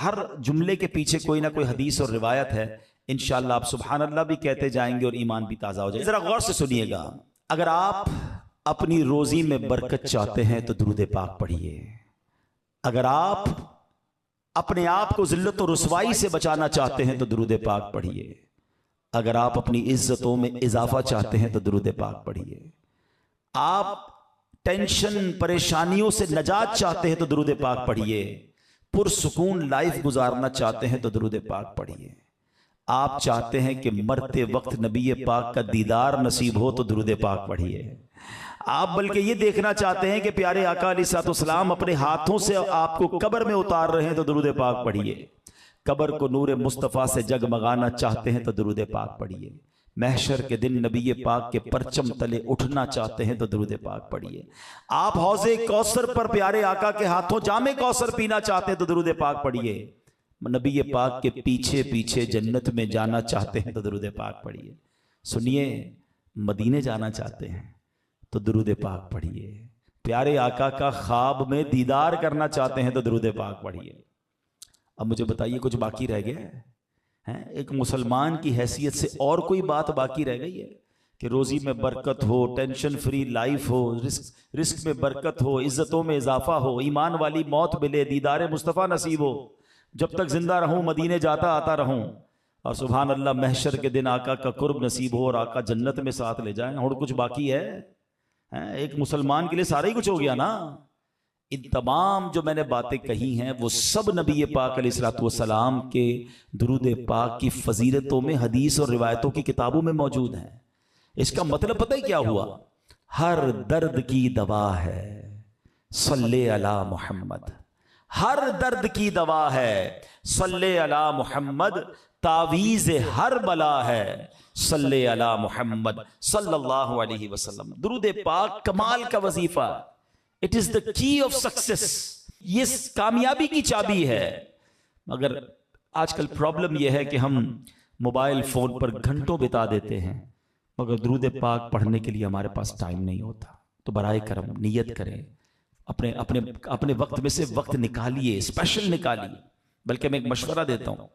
हर जुमले के पीछे कोई ना कोई हदीस और रिवायत है। इंशाअल्लाह आप सुभान अल्लाह भी कहते जाएंगे और ईमान भी ताज़ा हो जाएगा। ज़रा गौर से सुनिएगा, अगर आप अपनी रोजी में बरकत चाहते हैं तो दुरूद पाक पढ़िए। अगर आप अपने आप को जिल्लत और रुसवाई से बचाना चाहते हैं तो दुरूद पाक पढ़िए। अगर आप अपनी इज्जतों में इजाफा चाहते हैं तो दुरूद पाक पढ़िए। आप टेंशन परेशानियों से नजात चाहते हैं तो दुरूद पाक पढ़िए। पुरसुकून लाइफ गुजारना चाहते हैं तो दुरूद पाक पढ़िए। आप चाहते हैं कि मरते वक्त नबी पाक का दीदार नसीब हो तो दुरूद पाक पढ़िए। आप बल्कि ये देखना चाहते हैं कि प्यारे आका अलैहिस्सलाम अपने हाथों से आपको कब्र में उतार रहे हैं तो दुरूद पाक पढ़िए। कब्र को नूर मुस्तफ़ा से जगमगाना चाहते हैं तो दुरूद पाक पढ़िए। महशर के दिन नबी पाक के परचम तले उठना चाहते हैं तो दुरूद पाक पढ़िए। आप हौज़े कौसर पर प्यारे आका के हाथों जामे कौसर पीना चाहते हैं तो दुरूद पाक पढ़िए। नबी पाक के पीछे पीछे जन्नत में जाना चाहते हैं तो दुरूद पाक पढ़िए। सुनिए, मदीने जाना चाहते हैं तो दुरूद पाक पढ़िए। प्यारे आका का ख्वाब में दीदार करना चाहते हैं तो दुरूद पाक पढ़िए। अब मुझे बताइए, कुछ बाकी रह गया है? एक मुसलमान की हैसियत से और कोई बात बाकी रह गई है कि रोजी में बरकत हो, टेंशन फ्री लाइफ हो, रिस्क में बरकत हो, इज्जतों में इजाफा हो, ईमान वाली मौत मिले, दीदार मुस्तफ़ा नसीब हो, जब तक जिंदा रहूं मदीने जाता आता रहूं, और सुभान अल्लाह महशर के दिन आका का कुर्ब नसीब हो और आका जन्नत में साथ ले जाएं। और कुछ बाकी है? एक मुसलमान के लिए सारा ही कुछ हो गया ना। इन तमाम जो मैंने बातें कही हैं वो सब नबी पाक अलैहिस्सलाम के दुरूद पाक की फजीलतों में हदीस और रिवायतों की किताबों में मौजूद हैं। इसका मतलब पता है क्या हुआ? हर दर्द की दवा है सल्ले अला मोहम्मद। हर दर्द की दवा है सल्ले अला मोहम्मद। तावीज़ हर बला है सल्ले अला मोहम्मद सल्लल्लाहु अलैहि वसल्लम। दुरूद पाक कमाल का वजीफा, it is the key of success. ये कामयाबी की चाबी है। मगर आजकल प्रॉब्लम यह है कि हम मोबाइल फोन पर घंटों बिता देते हैं, मगर दुरूद पाक पढ़ने के लिए हमारे पास टाइम नहीं होता। तो बराए करम नियत करें, अपने अपने अपने वक्त में से वक्त निकालिए, स्पेशल निकालिए। बल्कि मैं एक मशवरा देता हूं,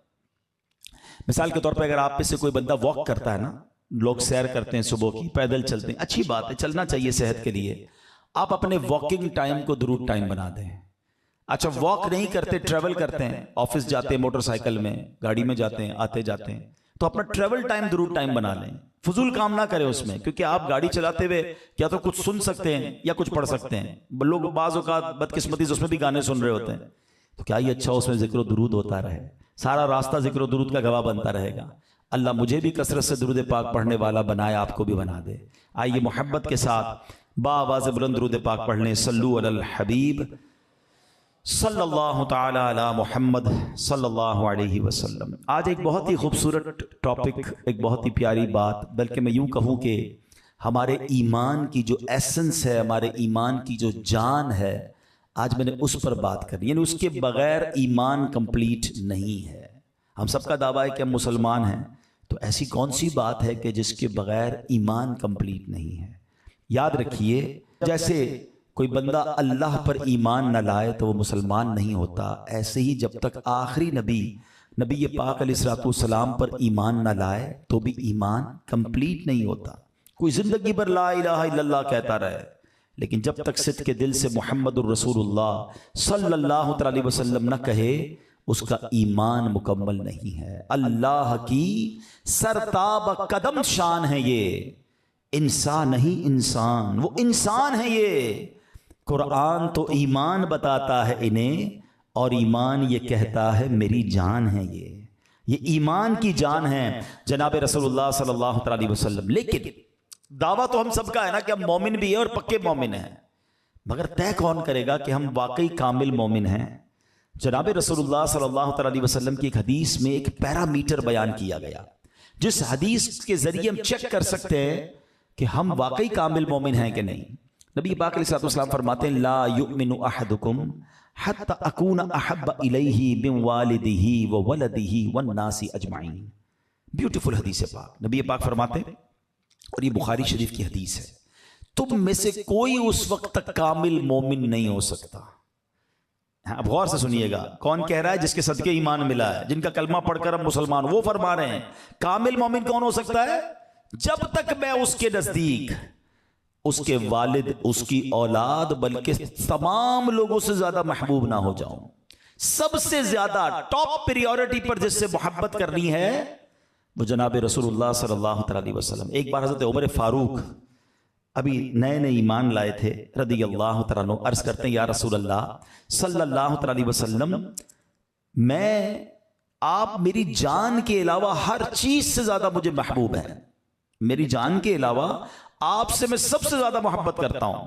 मिसाल के तौर पर अगर आप में से कोई बंदा वॉक करता है ना, लोग सैर करते हैं सुबह की, पैदल चलते हैं, अच्छी बात है, चलना चाहिए सेहत के लिए। आप अपने वॉकिंग टाइम को दुरूद टाइम बना दें। अच्छा, वॉक नहीं करते, ट्रेवल करते हैं, ऑफिस जाते हैं मोटरसाइकिल में, गाड़ी में जाते हैं, आते जाते हैं, तो अपना ट्रेवल टाइम दुरूद टाइम बना लें। फजूल काम ना करें उसमें, क्योंकि आप गाड़ी चलाते हुए या तो कुछ सुन सकते हैं या कुछ पढ़ सकते हैं। लोग बाज़ औक़ात बदकिस्मती से उसमें भी गाने सुन रहे होते हैं, तो क्या ही अच्छा उसमें जिक्र दुरूद होता रहे, सारा रास्ता जिक्र दुरूद का गवाह बनता रहेगा। अल्लाह मुझे भी कसरत से दुरूद पाक पढ़ने वाला बनाए, आपको भी बना दे। आइए मोहब्बत के साथ बावाज़ बुलंद दुरूद पाक पढ़ लें। सल्लु अलल हबीब सल्लल्लाहु ताला अला मोहम्मद सल्लल्लाहु अलैहि वसल्लम। आज एक बहुत ही खूबसूरत टॉपिक, एक बहुत ही प्यारी बात, बल्कि मैं यूं कहूं कि हमारे ईमान की जो एसेंस है, हमारे ईमान की जो जान है, आज मैंने उस पर बात करनी। यानी उसके बगैर ईमान कंप्लीट नहीं है। हम सबका दावा है कि हम मुसलमान हैं, तो ऐसी कौन सी बात है कि जिसके बगैर ईमान कंप्लीट नहीं है? याद रखिए, जैसे कोई बंदा अल्लाह पर ईमान न लाए तो वो मुसलमान नहीं होता, ऐसे ही जब तक आखिरी नबी पाक अलैहिस्सलाम पर ईमान न लाए तो भी ईमान कंप्लीट नहीं होता। कोई जिंदगी भर ला इलाहा इल्लल्लाह कहता रहे, लेकिन जब तक सिद्क़ के दिल से मुहम्मदुर रसूलुल्लाह सल्लल्लाहु अलैहि वसल्लम न कहे, उसका ईमान मुकम्मल नहीं है। अल्लाह की सरताब कदम शान है ये, इंसान नहीं इंसान, वो इंसान है ये। कुरान तो ईमान बताता है इन्हें, और ईमान ये कहता है मेरी जान है ये ईमान की जान है जनाब रसूलुल्लाह सल्लल्लाहु अलैहि वसल्लम। लेकिन दावा तो हम सबका है ना कि हम मोमिन भी हैं और पक्के मोमिन हैं, मगर तय कौन करेगा कि हम वाकई कामिल मोमिन हैं? जनाब रसूलुल्लाह सल्लल्लाहु अलैहि वसल्लम की एक हदीस में एक पैरामीटर बयान किया गया, जिस हदीस के जरिए हम चेक कर सकते हैं कि हम वाकई कामिल मोमिन हैं कि नहीं। नबी पाक अलैहिस्सलाम फरमाते हैं, ला युमिनु अहदुकुम हत्ता अकून अहब्ब इलैहि मिन वालिदिही व वलदिही वन नासी अजमाइन। ब्यूटीफुल हदीस है पाक। नबी पाक फरमाते हैं, और ये बुखारी शरीफ की हदीस है, तुम में से कोई उस वक्त तक कामिल मोमिन नहीं हो सकता। हाँ, गौर से सुनिएगा, कौन कह रहा है? जिसके सदके ईमान मिला है, जिनका कलमा पढ़कर हम मुसलमान, वो फरमा रहे हैं कामिल मोमिन कौन हो सकता है? जब तक मैं उसके नजदीक उसके वालिद, उसकी औलाद, बल्कि तमाम लोगों से ज्यादा महबूब ना हो जाऊं। सबसे ज्यादा टॉप प्रायोरिटी पर जिससे मोहब्बत करनी है वो जनाब रसूलुल्लाह सल्लल्लाहु अलैहि वसल्लम। एक बार हज़रत उमर फारूक अभी नए नए ईमान लाए थे रदियल्लाहु तआला अन्हु, अर्ज करते हैं या रसूलल्लाह सल्लल्लाहु अलैहि वसल्लम, आप मेरी जान के अलावा हर चीज से ज्यादा मुझे महबूब है, मेरी जान के अलावा आपसे मैं सबसे ज्यादा मोहब्बत करता हूं।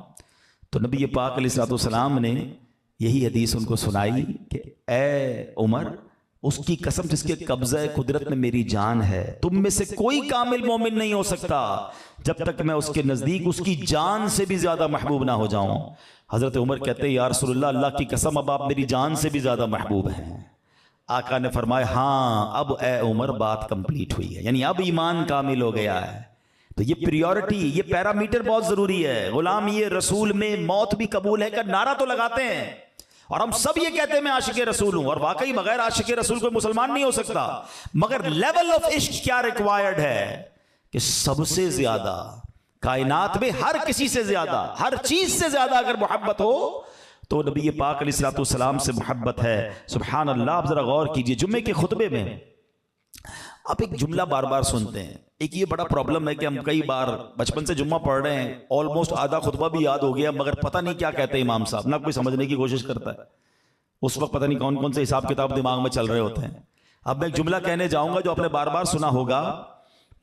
तो नबी पाक अलैहिस्सलाम ने यही हदीस उनको सुनाई कि ए उमर, उसकी कसम जिसके कब्ज़े कुदरत में मेरी जान है, तुम में से कोई कामिल मोमिन नहीं हो सकता जब तक मैं उसके नजदीक उसकी जान से भी ज्यादा महबूब ना हो जाऊं। हजरत उमर कहते हैं या रसूलल्लाह, अल्लाह की कसम अब आप मेरी जान से भी ज्यादा महबूब हैं। आका ने फरमाया हाँ, अब ए उमर बात कंप्लीट हुई है, यानी अब ईमान कामिल हो गया है। तो ये प्रायोरिटी, ये पैरामीटर बहुत जरूरी है। गुलाम ये रसूल में मौत भी कबूल है का नारा तो लगाते हैं और हम सब ये कहते हैं मैं आशिक रसूल हूं, और वाकई बगैर आशिक रसूल कोई मुसलमान नहीं हो सकता। मगर लेवल ऑफ इश्क क्या रिक्वायर्ड है कि सबसे ज्यादा कायनात में हर किसी से ज्यादा, हर चीज से ज्यादा अगर मोहब्बत हो तो नबी पाक अलैहिस्सलाम से मोहब्बत है। सुभान अल्लाह। आप जरा गौर कीजिए, जुम्मे के खुतबे में आप एक जुमला बार बार सुनते हैं। एक ये बड़ा प्रॉब्लम है कि हम कई बार बचपन से जुम्मा पढ़ रहे हैं, ऑलमोस्ट आधा खुतबा भी याद हो गया, मगर पता नहीं क्या कहते हैं इमाम साहब, ना कोई समझने की कोशिश करता है। उस वक्त पता नहीं कौन कौन से हिसाब किताब दिमाग में चल रहे होते हैं। अब मैं एक जुमला कहने जाऊंगा जो आपने बार बार सुना होगा,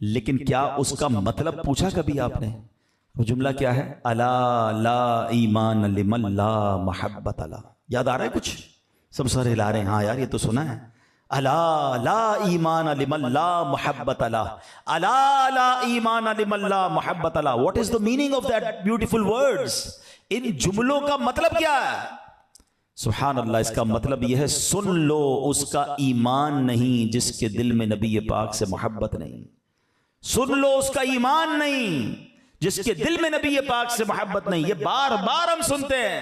लेकिन क्या उसका मतलब पूछा कभी आपने? वो जुमला क्या है? अला ला ईमान लिमन ला मोहब्बत अला। याद आ रहा है कुछ? सब सर हिला रहे हैं, हाँ यार ये तो सुना है। अला ला ईमान लिमन ला मोहब्बत अला, अला ला ईमान लिमन ला मोहब्बत अला। What is the meaning of that beautiful words? इन जुमलों का मतलब क्या है? सुभान अल्लाह। इसका मतलब यह है, सुन लो उसका ईमान नहीं जिसके दिल में नबी पाक से मोहब्बत नहीं। सुन लो उसका ईमान नहीं जिसके दिल में नबी पाक से मोहब्बत नहीं। ये बार बार हम सुनते हैं,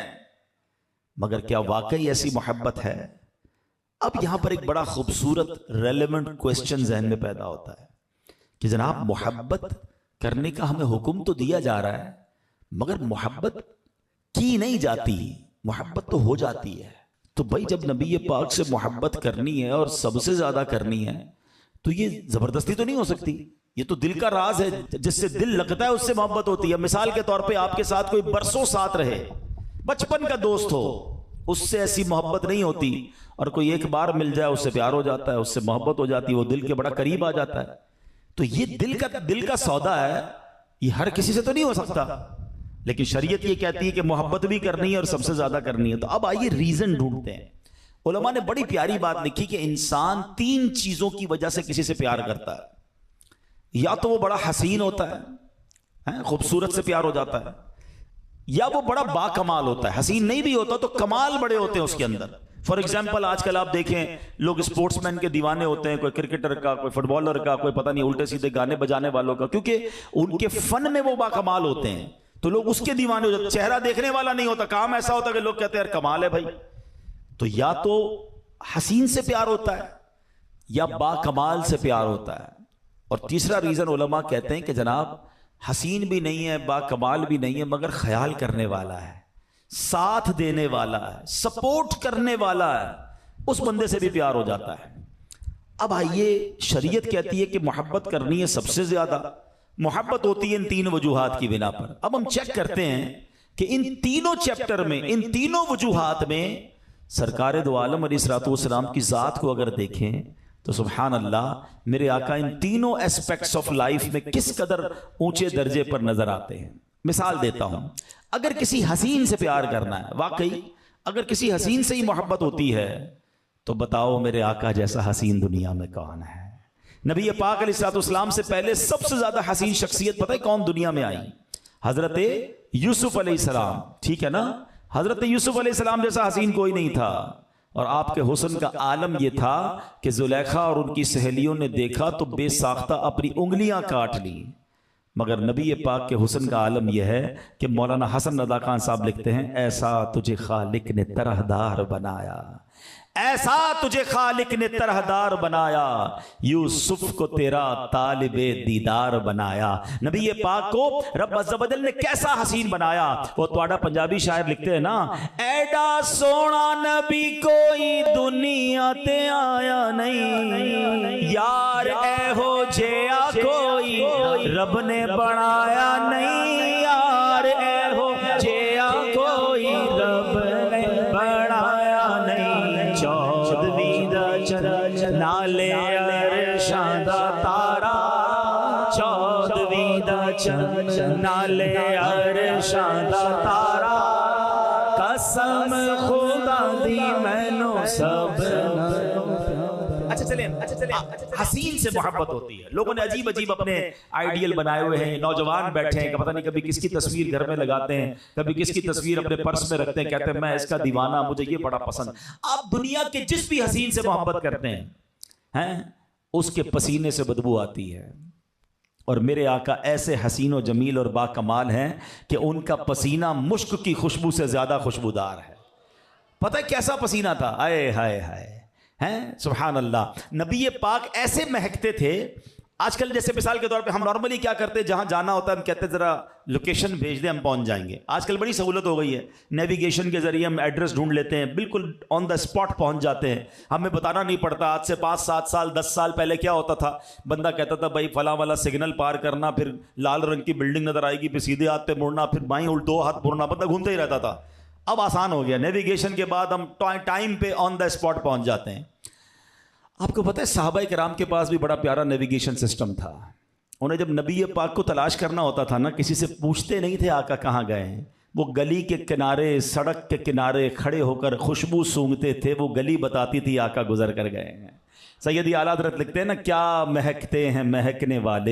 मगर क्या वाकई ऐसी मोहब्बत है? अब यहां पर एक बड़ा खूबसूरत रेलेवेंट क्वेश्चन जहन में पैदा होता है कि जनाब मोहब्बत करने का हमें हुक्म तो दिया जा रहा है, मगर मोहब्बत की नहीं जाती, मोहब्बत तो हो जाती है। तो भाई जब नबी पाक से मोहब्बत करनी है और सबसे ज्यादा करनी है तो ये जबरदस्ती तो नहीं हो सकती। ये तो दिल का राज है, जिससे दिल लगता है उससे मोहब्बत होती है। मिसाल के तौर पे आपके साथ कोई बरसों साथ रहे, बचपन का दोस्त हो, उससे ऐसी मोहब्बत नहीं होती, और कोई एक बार मिल जाए उससे प्यार हो जाता है, उससे मोहब्बत हो जाती है, वो दिल के बड़ा करीब आ जाता है। तो ये दिल का सौदा है, ये हर किसी से तो नहीं हो सकता। लेकिन शरीयत ये कहती है कि मोहब्बत भी करनी है और सबसे ज्यादा करनी है। तो अब आइए रीजन ढूंढते हैं। उलमा ने बड़ी प्यारी बात लिखी कि इंसान 3 चीजों की वजह से किसी से प्यार करता है। या तो वो बड़ा हसीन होता है, खूबसूरत से प्यार हो जाता है, या वो बड़ा बाकमाल होता है। हसीन नहीं भी होता तो कमाल बड़े होते हैं उसके अंदर। फॉर एग्जाम्पल आजकल आप देखें, लोग स्पोर्ट्समैन के दीवाने होते हैं, कोई क्रिकेटर का, कोई फुटबॉलर का, कोई पता नहीं उल्टे सीधे गाने बजाने वालों का, क्योंकि उनके फन में वो बाकमाल होते हैं, तो लोग उसके दीवाने हो जाते। चेहरा देखने वाला नहीं होता, काम ऐसा होता है कि लोग कहते हैं यार कमाल है भाई। तो या तो हसीन से प्यार होता है या बाकमाल से प्यार होता है। और तीसरा रीजन उलमा कहते हैं कि जनाब हसीन भी नहीं है, बाकमाल भी नहीं है, मगर ख्याल करने वाला है, साथ देने वाला है, सपोर्ट करने वाला है, उस बंदे से भी प्यार हो जाता है। अब आइए, शरीयत कहती है कि मोहब्बत करनी है सबसे ज्यादा। मोहब्बत होती है इन 3 वजूहात की बिना पर। अब हम चेक करते हैं कि इन तीनों चैप्टर में, इन तीनों वजूहात में सरकार दो आलम अलैहिस्सलाम की जात को अगर देखें तो सुभान अल्लाह, मेरे आका इन तीनों एस्पेक्ट्स ऑफ लाइफ में किस कदर ऊंचे दर्जे पर नजर आते हैं। मिसाल देता हूं, अगर किसी हसीन से प्यार करना है, वाकई अगर किसी हसीन से ही मोहब्बत होती है, तो बताओ मेरे आका जैसा हसीन दुनिया में कौन है? नबी पाक अलैहिस्सलाम से पहले सबसे ज्यादा हसीन शख्सियत पता है कौन दुनिया में आई? हजरत यूसुफ अलैहिस्सलाम। ठीक है ना? हजरत यूसुफ अलैहिस्सलाम जैसा हसीन कोई नहीं था, और आपके हुस्न का आलम यह था कि जुलेखा और उनकी सहेलियों ने देखा तो बेसाख्ता अपनी उंगलियां काट ली। मगर नबी पाक के हुस्न का आलम यह है कि मौलाना हसन रज़ा खान साहब लिखते हैं, ऐसा तुझे खालिक ने तरहदार बनाया, ऐसा तुझे खालिक ने तरहदार बनाया, यूसुफ को तेरा तालिबे दीदार बनाया। नबी पाक को रब अज़्ज़ व जल ने कैसा हसीन बनाया। वो त्वाड़ा पंजाबी शायर लिखते हैं ना, एडा सोना नबी कोई दुनिया ते आया नहीं, यार ए हो जिया कोई रब ने बनाया नहीं, यार ए हो जिया कोई रब ने बनाया नहीं। चौदहवीं दा चंद नाले अरशां दा तारा, चौदहवीं दा चंद नाले अरशां दा तारा, कसम खुदा दी मैनू सब। अच्छा चलें, हसीन से मोहब्बत होती है। लोगों ने अजीब अजीब अपने आइडियल बनाए हुए हैं। नौजवान बैठे हैं, पता नहीं कभी किसकी तस्वीर घर में लगाते हैं, कभी किसकी तस्वीर अपने पर्स में रखते हैं, कहते हैं मैं इसका दीवाना, मुझे ये बड़ा पसंद। आप दुनिया के जिस भी हसीन से मोहब्बत करते हैं उसके पसीने से बदबू आती है। और मेरे आका ऐसे हसीन और जमील और बाकमाल हैं कि उनका पसीना मुश्क की खुशबू से ज्यादा खुशबूदार है। पता है कैसा पसीना था, आए हाय हाय हैं, सुभान अल्लाह। नबी पाक ऐसे महकते थे। आजकल जैसे मिसाल के तौर पे हम नॉर्मली क्या करते हैं, जहां जाना होता है हम कहते हैं जरा लोकेशन भेज दे, हम पहुंच जाएंगे। आजकल बड़ी सहूलत हो गई है, नेविगेशन के जरिए हम एड्रेस ढूंढ लेते हैं, बिल्कुल ऑन द स्पॉट पहुंच जाते हैं, हमें बताना नहीं पड़ता। आज से 5-7 साल 10 साल पहले क्या होता था, बंदा कहता था भाई फला वाला सिग्नल पार करना, फिर लाल रंग की बिल्डिंग नजर आएगी, फिर सीधे हाथ पे मुड़ना, फिर बाईं उल्ट 2 हाथ मुड़ना, बंदा घूमता ही रहता था। अब आसान हो गया, नेविगेशन के बाद हम टाइम पे ऑन द स्पॉट पहुंच जाते हैं। आपको पता है सहाबाए किराम के पास भी बड़ा प्यारा नेविगेशन सिस्टम था। उन्हें जब नबी पाक को तलाश करना होता था ना, किसी से पूछते नहीं थे आका कहाँ गए हैं, वो गली के किनारे, सड़क के किनारे खड़े होकर खुशबू सूंघते थे, वो गली बताती थी आका गुजर कर गए हैं। सैयदी आला हज़रत लिखते हैं ना, क्या महकते हैं महकने वाले।